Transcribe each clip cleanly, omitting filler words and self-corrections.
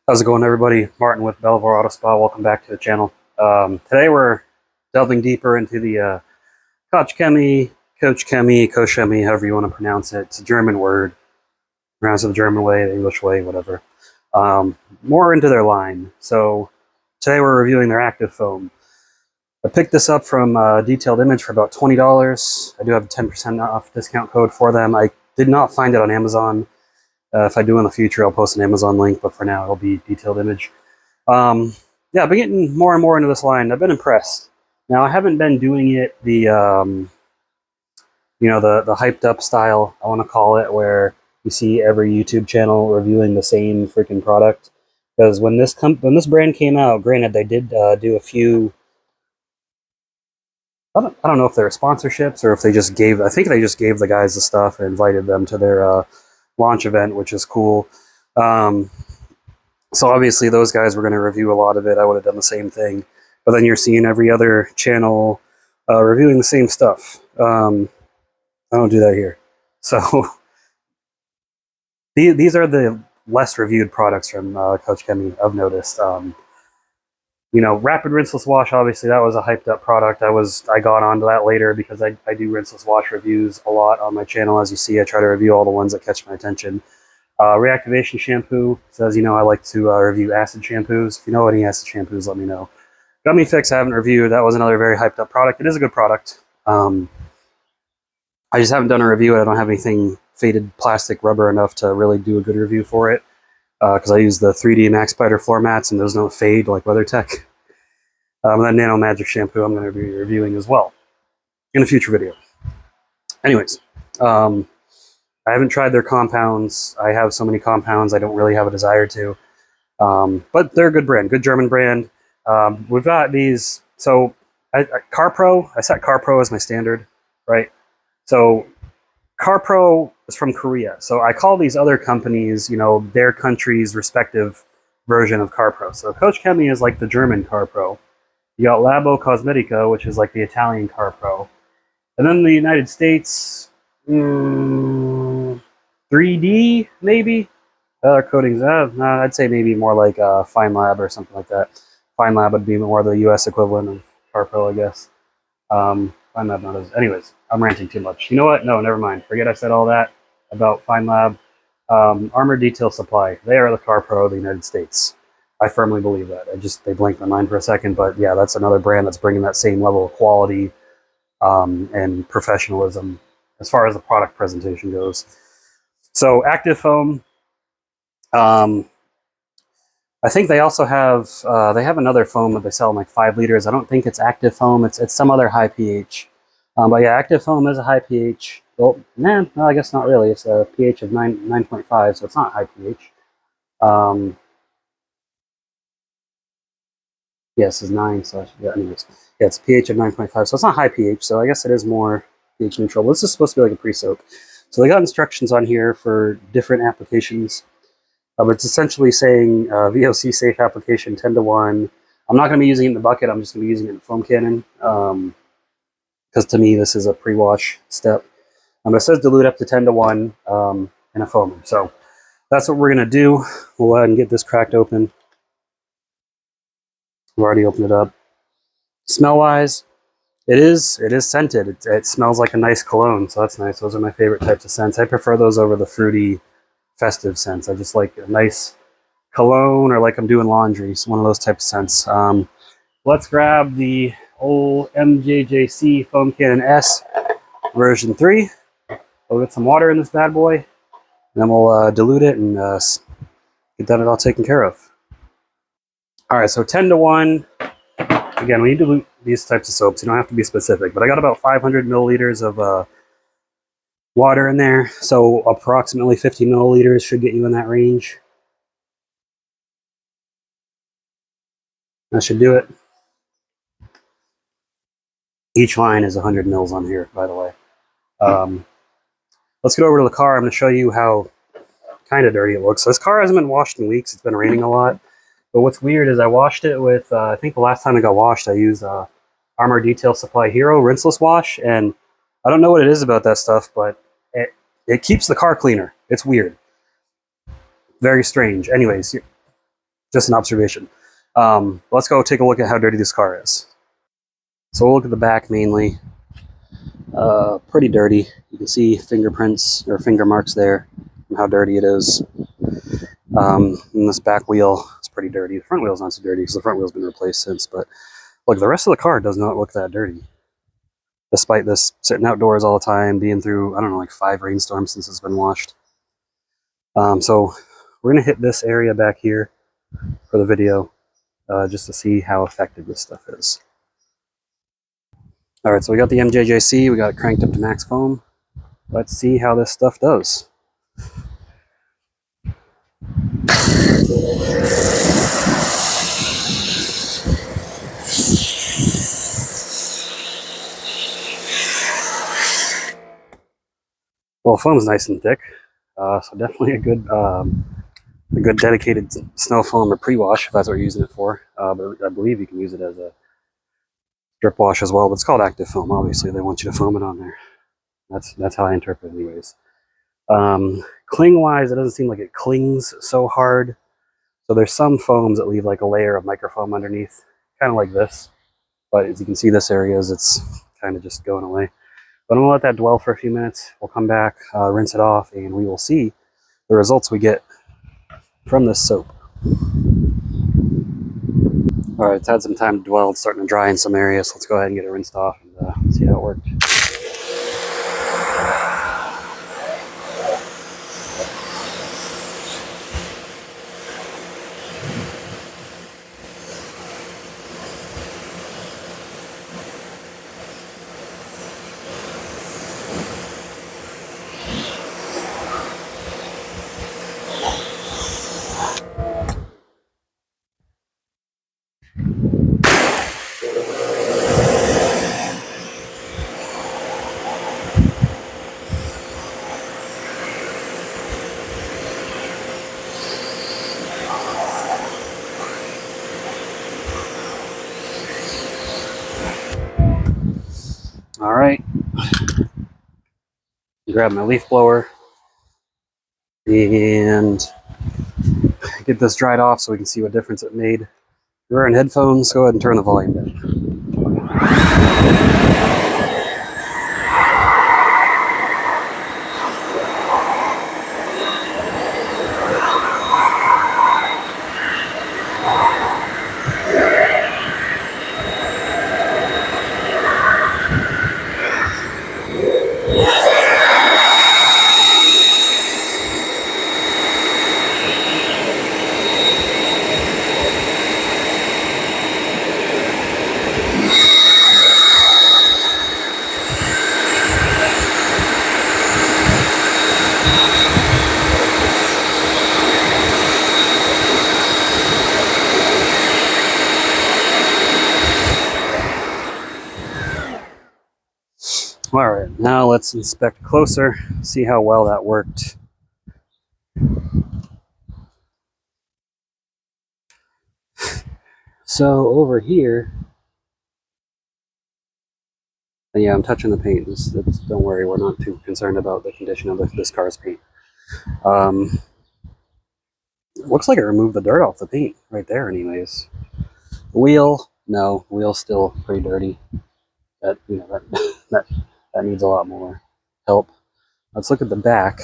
How's it going, everybody? Martin with Belvoir Auto Spa. Welcome back to the channel. Today we're delving deeper into the Koch Chemie, Koch Chemie, however you want to pronounce it. It's a German word. Pronounce it the German way, the English way, whatever. More into their line. So today we're reviewing their active foam. I picked this up from Detailed Image for about $20. I do have a 10% off discount code for them. I did not find it on Amazon. If I do in the future, I'll post an Amazon link, but for now, it'll be Detailed Image. Yeah, I've been getting more and more into this line. I've been impressed. Now, I haven't been doing it the the hyped up style, I want to call it, where you see every YouTube channel reviewing the same freaking product. Because when this brand came out, granted, they did do a few. I don't know if they're sponsorships or if they just gave. I think they just gave the guys the stuff and invited them to their launch event, which is cool. So obviously those guys were going to review a lot of it. I would have done the same thing. But then you're seeing every other channel reviewing the same stuff. I don't do that here. So these are the less reviewed products from Koch Chemie, I've noticed. Rapid rinseless wash, obviously that was a hyped up product. I got onto that later because I do rinseless wash reviews a lot on my channel. As you see, I try to review all the ones that catch my attention. Reactivation shampoo says, I like to review acid shampoos. If you know any acid shampoos, let me know. Gummy Fix I haven't reviewed. That was another very hyped up product. It is a good product. I just haven't done a review. I don't have anything faded plastic rubber enough to really do a good review for it. Because I use the 3D Max Spider floor mats and those don't fade like WeatherTech. And then Nano Magic shampoo I'm going to be reviewing as well in a future video. Anyways, I haven't tried their compounds. I have so many compounds I don't really have a desire to. But they're a good brand, good German brand. We've got these. So CarPro, I set CarPro as my standard, right? So CarPro is from Korea. So I call these other companies, their country's respective version of CarPro. So Koch Chemie is like the German CarPro. You got Labo Cosmetica, which is like the Italian CarPro. And then the United States, 3D, maybe? Other coatings, I'd say maybe more like Fine Lab or something like that. Fine Lab would be more the US equivalent of CarPro, I guess. Fine Lab, not as. Anyways, I'm ranting too much. You know what? No, never mind. Forget I said all that about Fine Lab. Armored Detail Supply. They are the CarPro of the United States. I firmly believe that. They blinked my mind for a second, but yeah, that's another brand that's bringing that same level of quality and professionalism as far as the product presentation goes. So active foam. I think they also have another foam that they sell in like 5 liters. I don't think it's active foam. It's some other high pH. But yeah, active foam is a high pH. Well, no, I guess not really. It's a pH of 9.5, so it's not high pH. Yes, it's 9. So yeah, anyways, yeah, it's a pH of 9.5, so it's not high pH. So I guess it is more pH neutral. But this is supposed to be like a pre-soak. So they got instructions on here for different applications. But it's essentially saying VOC safe application 10:1. I'm not going to be using it in the bucket. I'm just going to be using it in the foam cannon. Because to me, this is a pre-wash step. It says dilute up to 10:1 in a foamer. So that's what we're going to do. We'll go ahead and get this cracked open. I've already opened it up. Smell-wise, it is scented. It smells like a nice cologne, so that's nice. Those are my favorite types of scents. I prefer those over the fruity, festive scents. I just like a nice cologne or like I'm doing laundry. So one of those types of scents. Let's grab the old MJJC Foam Cannon S version 3. We'll get some water in this bad boy, and then we'll dilute it and get that all taken care of. All right, so 10:1. Again, when you dilute these types of soaps, you don't have to be specific, but I got about 500 milliliters of water in there, so approximately 50 milliliters should get you in that range. That should do it. Each line is 100 mils on here, by the way. Let's get over to the car. I'm going to show you how kind of dirty it looks. So this car hasn't been washed in weeks. It's been raining a lot. But what's weird is I washed it with, I think the last time it got washed, I used Armor Detail Supply Hero rinseless wash. And I don't know what it is about that stuff, but it keeps the car cleaner. It's weird. Very strange. Anyways, Just an observation. Let's go take a look at how dirty this car is. So we'll look at the back mainly. Pretty dirty. You can see fingerprints or finger marks there and how dirty it is. And this back wheel is pretty dirty. The front wheel's not so dirty because the front wheel's been replaced since, but look, the rest of the car does not look that dirty. Despite this sitting outdoors all the time, being through, I don't know, like 5 rainstorms since it's been washed. So we're going to hit this area back here for the video just to see how effective this stuff is. All right, so we got the MJJC, we got it cranked up to max foam. Let's see how this stuff does. Well, foam's nice and thick, so definitely a good dedicated snow foam or pre-wash if that's what you're using it for. But I believe you can use it as a strip wash as well. But it's called active foam. Obviously, they want you to foam it on there. That's how I interpret it, anyways. Cling-wise, it doesn't seem like it clings so hard. So there's some foams that leave like a layer of microfoam underneath, kind of like this. But as you can see, this area it's kind of just going away. But I'm gonna let that dwell for a few minutes. We'll come back, rinse it off, and we will see the results we get from this soap. All right, it's had some time to dwell. It's starting to dry in some areas. Let's go ahead and get it rinsed off and see how it worked. All right, grab my leaf blower and get this dried off so we can see what difference it made. If you're wearing headphones, go ahead and turn the volume down. All right, now let's inspect closer, see how well that worked. So over here, yeah, I'm touching the paint. Don't worry, we're not too concerned about the condition of this car's paint. Looks like it removed the dirt off the paint right there anyways. The wheel, no, the wheel's still pretty dirty. That that needs a lot more help. Let's look at the back.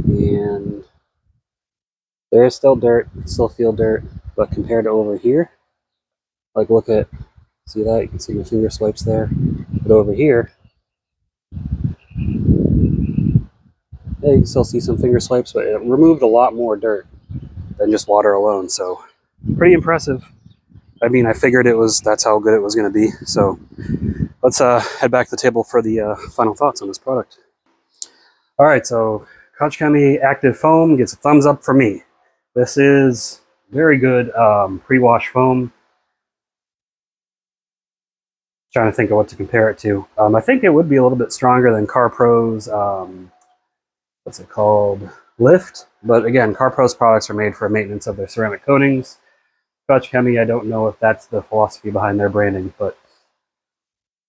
And there's still dirt, still feel dirt, but compared to over here, like look at, see that? You can see my finger swipes there. But over here, yeah, you can still see some finger swipes, but it removed a lot more dirt than just water alone. So pretty impressive. I mean, I figured that's how good it was going to be. So let's head back to the table for the final thoughts on this product. All right, so Koch Chemie Active Foam gets a thumbs up for me. This is very good pre-wash foam. Trying to think of what to compare it to. I think it would be a little bit stronger than CarPro's, what's it called, Lift. But again, CarPro's products are made for maintenance of their ceramic coatings. Koch Chemie, I don't know if that's the philosophy behind their branding, but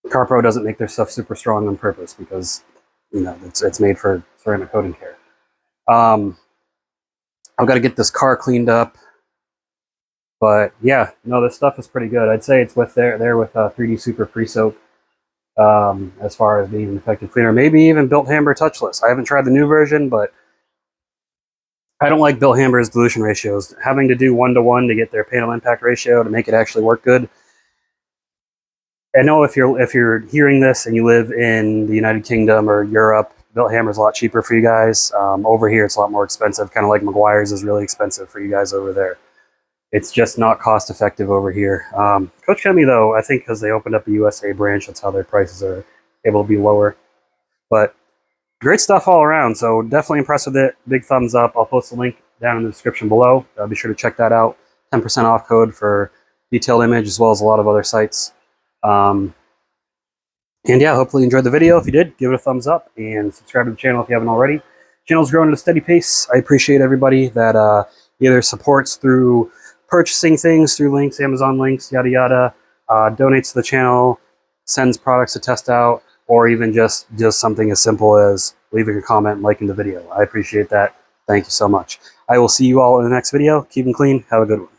CarPro doesn't make their stuff super strong on purpose because, you know, it's made for ceramic coating care. I've got to get this car cleaned up. But yeah, no, this stuff is pretty good. I'd say it's with there with 3D Super Free Soap as far as being an effective cleaner. Maybe even Built Hamber Touchless. I haven't tried the new version, but I don't like Built Hamber's dilution ratios. Having to do 1-to-1 to get their panel impact ratio to make it actually work good. I know if you're hearing this and you live in the United Kingdom or Europe, Built Hammer's a lot cheaper for you guys. Over here, it's a lot more expensive. Kind of like Meguiar's is really expensive for you guys over there. It's just not cost effective over here. Koch Chemie, though, I think because they opened up a USA branch, that's how their prices are able to be lower. But great stuff all around. So definitely impressed with it. Big thumbs up. I'll post a link down in the description below. Be sure to check that out. 10% off code for detailed image as well as a lot of other sites. And yeah, hopefully you enjoyed the video. If you did, give it a thumbs up and subscribe to the channel if you haven't already. Channel's growing at a steady pace. I appreciate everybody that either supports through purchasing things through links, Amazon links, yada yada, donates to the channel, sends products to test out, or even just something as simple as leaving a comment and liking the video. I appreciate that. Thank you so much. I will see you all in the next video. Keep them clean. Have a good one.